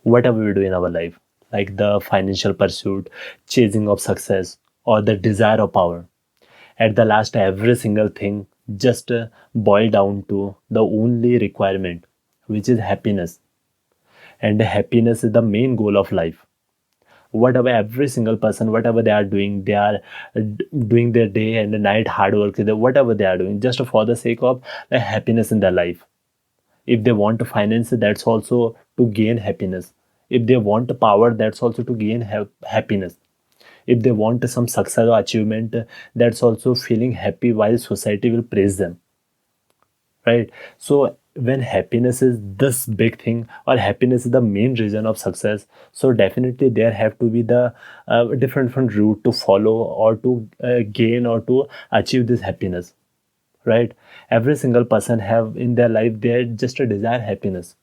whatever we do in our life, like the financial pursuit, chasing of success, or the desire of power. At the last, every single thing just boil down to the only requirement, which is happiness. And happiness is the main goal of life. Whatever every single person, whatever they are doing, they are doing their day and night hard work, whatever they are doing, just for the sake of happiness in their life. If they want to finance, that's also to gain happiness. If they want power, that's also to gain happiness. If they want some success or achievement, that's also feeling happy while society will praise them, right? So when happiness is this big thing, or happiness is the main reason of success, so definitely there have to be the different route to follow, or to gain, or to achieve this happiness, right? Every single person have in their life, they just a desire happiness.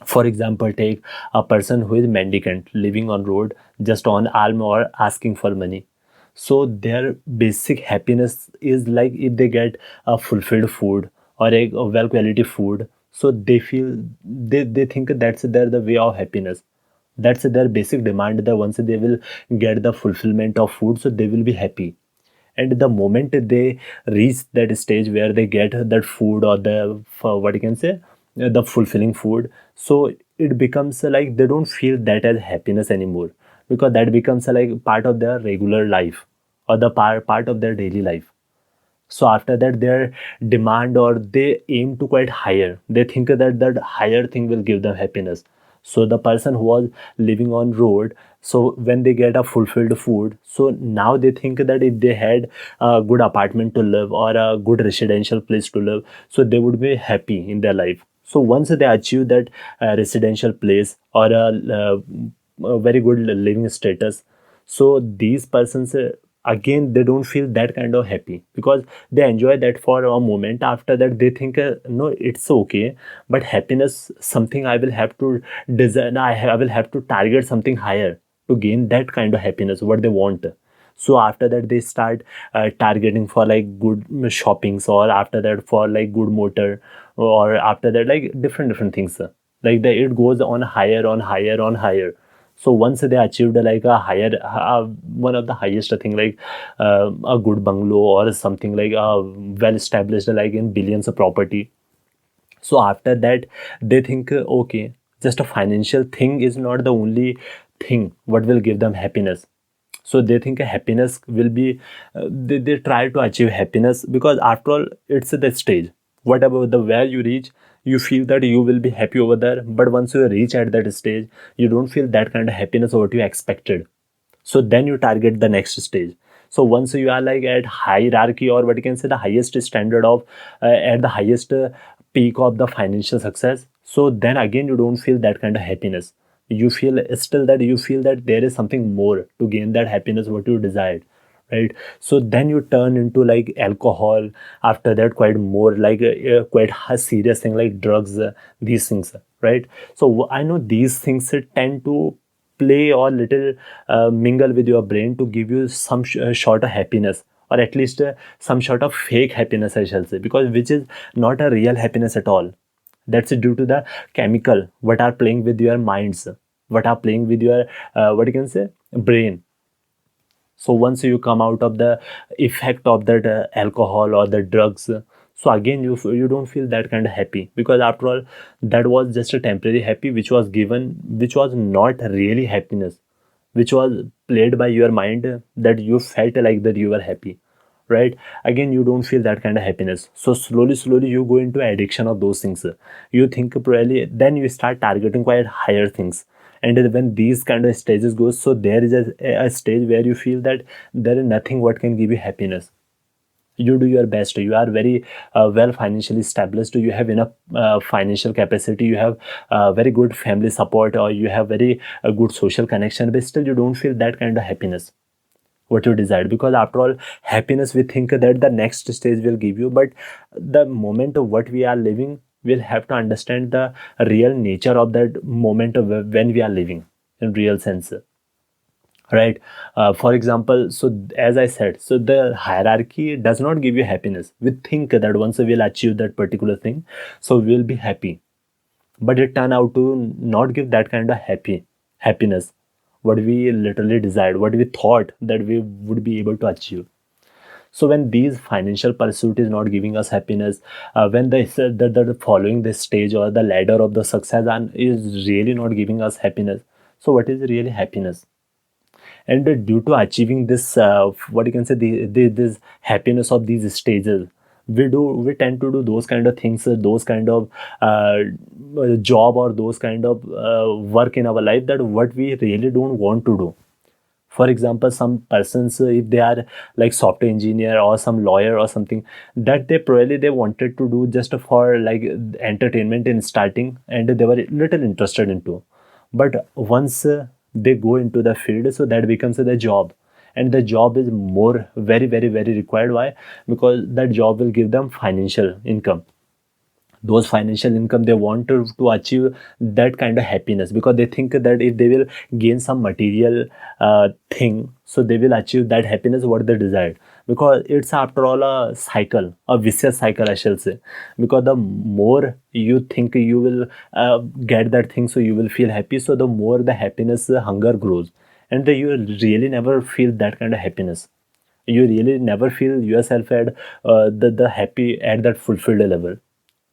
For example, take a person who is mendicant, living on road, just on alms or asking for money. So their basic happiness is like if they get a fulfilled food, or a well quality food, so they feel, they think that's the way of happiness. That's their basic demand, that once they will get the fulfillment of food, so they will be happy. And the moment they reach that stage where they get that food, or the what you can say, the fulfilling food, so it becomes like they don't feel that as happiness anymore, because that becomes like part of their regular life, or the part of their daily life. So after that, their demand, or they aim to quite higher, they think that that higher thing will give them happiness. So the person who was living on road, so when they get a fulfilled food, so now they think that if they had a good apartment to live, or a good residential place to live, so they would be happy in their life. So once they achieve that residential place, or a very good living status, so these persons, again, they don't feel that kind of happy, because they enjoy that for a moment. After that, they think, no, it's okay, but happiness something I will have to design, I will have to target something higher to gain that kind of happiness what they want. So after that, they start targeting for like good shoppings, or after that for like good motor, or after that like different things. Like the it goes on higher, on higher, on higher. So once they achieved like a higher, one of the highest thing, like a good bungalow, or something like well established, like in billions of property, so after that, they think, okay, just a financial thing is not the only thing what will give them happiness. So they think happiness will be, they try to achieve happiness, because after all, it's the stage. Whatever the where you reach, you feel that you will be happy over there. But once you reach at that stage, you don't feel that kind of happiness what you expected. So then you target the next stage. So once you are like at hierarchy, or what you can say, the highest standard of at the highest peak of the financial success, so then again you don't feel that kind of happiness. You feel still that you feel that there is something more to gain that happiness what you desired, right? So then you turn into like alcohol. After that, quite more like quite a serious thing like drugs, these things, right? So I know these things tend to play, or little mingle with your brain to give you some sort of happiness, or at least some sort of fake happiness, I shall say, because which is not a real happiness at all. That's due to the chemical what are playing with your minds, what are playing with your what you can say, brain. So once you come out of the effect of that alcohol or the drugs, so again you don't feel that kind of happy, because after all, that was just a temporary happy which was given, which was not really happiness, which was played by your mind, that you felt like that you were happy, right? Again, you don't feel that kind of happiness. So slowly you go into addiction of those things. You think probably, then you start targeting quite higher things. And when these kind of stages go, so there is a stage where you feel that there is nothing what can give you happiness. You do your best, you are very well financially established, you have enough financial capacity, you have very good family support, or you have very good social connection, but still you don't feel that kind of happiness what you desired, because after all, happiness we think that the next stage will give you, but the moment of what we are living, we'll have to understand the real nature of that moment of when we are living in real sense, right? For example, so as I said, so the hierarchy does not give you happiness. We think that once we'll achieve that particular thing, so we'll be happy. but it turned out to not give that kind of happiness what we literally desired, what we thought that we would be able to achieve. So when these financial pursuit is not giving us happiness, when the following this stage or the ladder of the success and is really not giving us happiness, so what is really happiness? And due to achieving this what you can say this happiness of these stages, we tend to do those kind of things, those kind of uh, job or those kind of work in our life that what we really don't want to do. For example, some persons, if they are like software engineer or some lawyer or something, that they probably they wanted to do just for like entertainment in starting, and they were little interested into. But once they go into the field, so that becomes the job, and the job is more very required. Why? Because that job will give them financial income. Those financial income, they want to achieve that kind of happiness, because they think that if they will gain some material thing, so they will achieve that happiness what they desired. Because it's after all a cycle, a vicious cycle, I shall say. Because the more you think you will get that thing, so you will feel happy, so the more the happiness hunger grows, and you really never feel that kind of happiness. You really never feel yourself at the happy at that fulfilled level,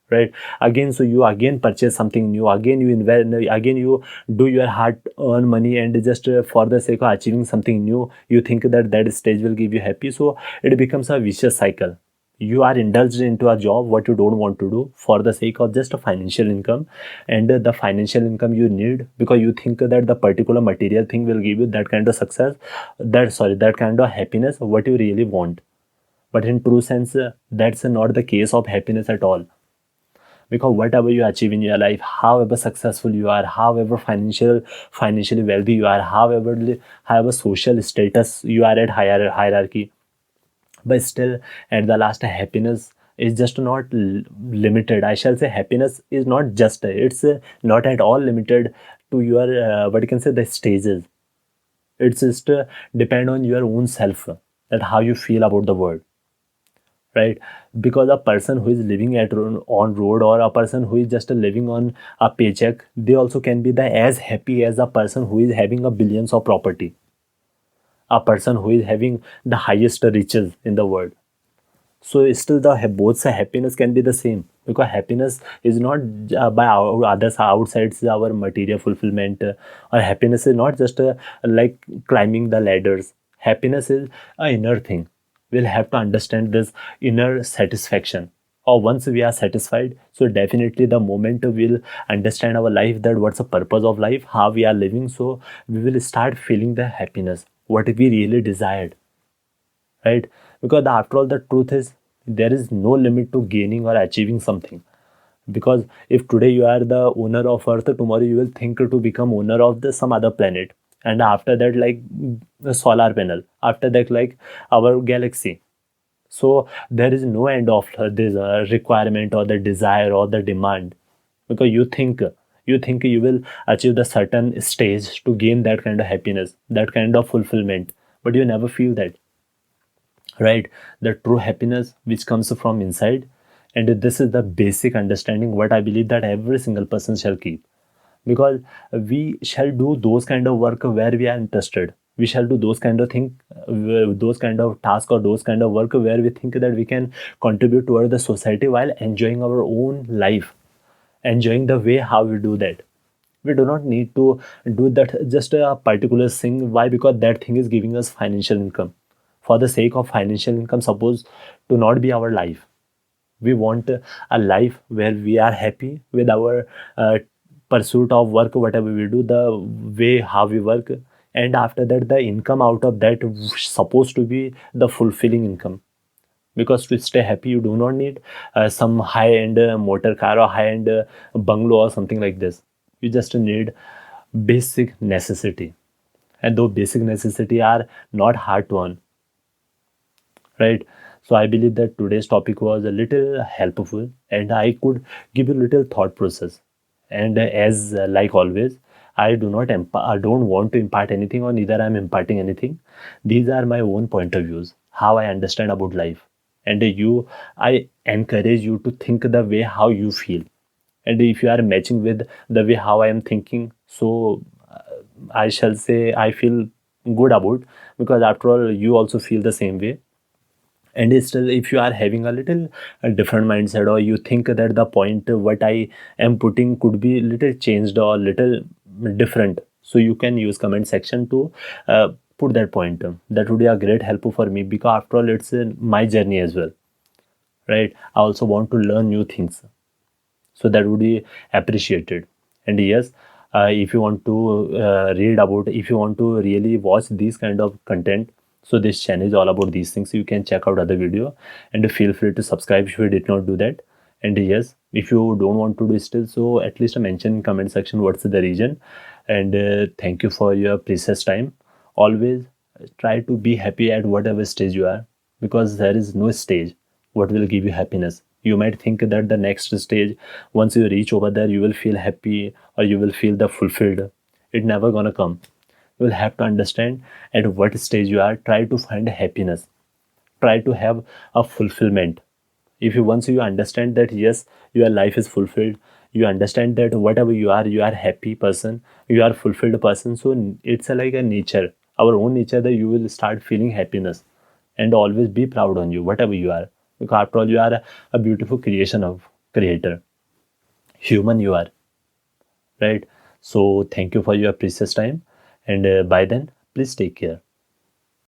right? Again, so you again purchase something new, again you invest, again you do your hard earn money, and just for the sake of achieving something new, you think that that stage will give you happy. So it becomes a vicious cycle. You are indulged into a job what you don't want to do for the sake of just a financial income, and the financial income you need because you think that the particular material thing will give you that kind of success, that kind of happiness what you really want. But in true sense, that's not the case of happiness at all. Because whatever you achieve in your life, however successful you are, however financially wealthy you are, however social status you are at hierarchy, but still at the last, happiness is just not limited. I shall say happiness is not just, it's not at all limited to your what you can say the stages. It's just depend on your own self, that how you feel about the world, right? Because a person who is living on road, or a person who is just living on a paycheck, they also can be the as happy as a person who is having a billions of property, a person who is having the highest riches in the world. So still the both happiness can be the same, because happiness is not by our others outside our material fulfillment, or happiness is not just like climbing the ladders. Happiness is a inner thing. We'll have to understand this inner satisfaction, or once we are satisfied, so definitely the moment we'll understand our life, that what's the purpose of life, how we are living, so we will start feeling the happiness what we really desired, right? Because after all, the truth is there is no limit to gaining or achieving something. Because if today you are the owner of earth, tomorrow you will think to become owner of the some other planet, and after that like the solar panel, after that like our galaxy. So there is no end of this requirement or the desire or the demand, because you think you will achieve the certain stage to gain that kind of happiness, that kind of fulfillment, but you never feel that, right? The true happiness which comes from inside. And this is the basic understanding what I believe that every single person shall keep. Because we shall do those kind of work where we are interested. We shall do those kind of thing, those kind of task or those kind of work where we think that we can contribute toward the society while enjoying our own life, enjoying the way how we do that. We do not need to do that just a particular thing. Why? Because that thing is giving us financial income. For the sake of financial income, suppose to not be our life. We want a life where we are happy with our pursuit of work, whatever we do, the way how we work, and after that the income out of that supposed to be the fulfilling income. Because to stay happy, you do not need some high-end motor car or high-end bungalow or something like this. You just need basic necessity, and those basic necessity are not hard to earn, right? So I believe that today's topic was a little helpful, and I could give you a little thought process. And as like always, I don't want to impart anything, or neither I'm imparting anything. These are my own point of views, how I understand about life. And I encourage you to think the way how you feel. and if you are matching with the way how I am thinking, so I shall say I feel good about, because after all you also feel the same way. And it's still, if you are having a little different mindset, or you think that the point what I am putting could be little changed or little different, so you can use comment section to put that point. That would be a great help for me, because after all it's my journey as well, right? I also want to learn new things, so that would be appreciated. And yes, if you want to read about, if you want to really watch these kind of content, so this channel is all about these things. You can check out other video, and feel free to subscribe if you did not do that. And yes, if you don't want to do still, so at least mention in comment section what's the reason. And thank you for your precious time. Always try to be happy at whatever stage you are, because there is no stage what will give you happiness. You might think that the next stage, once you reach over there, you will feel happy or you will feel the fulfilled. It never gonna come. You will have to understand at what stage you are. Try to find happiness. Try to have a fulfillment. If you, once you understand that yes, your life is fulfilled, you understand that whatever you are happy person, you are fulfilled person. So it's a, like a nature, our own nature, that you will start feeling happiness, and always be proud on you whatever you are, because after all you are a beautiful creation of creator, human you are, right? So thank you for your precious time, and by then please take care.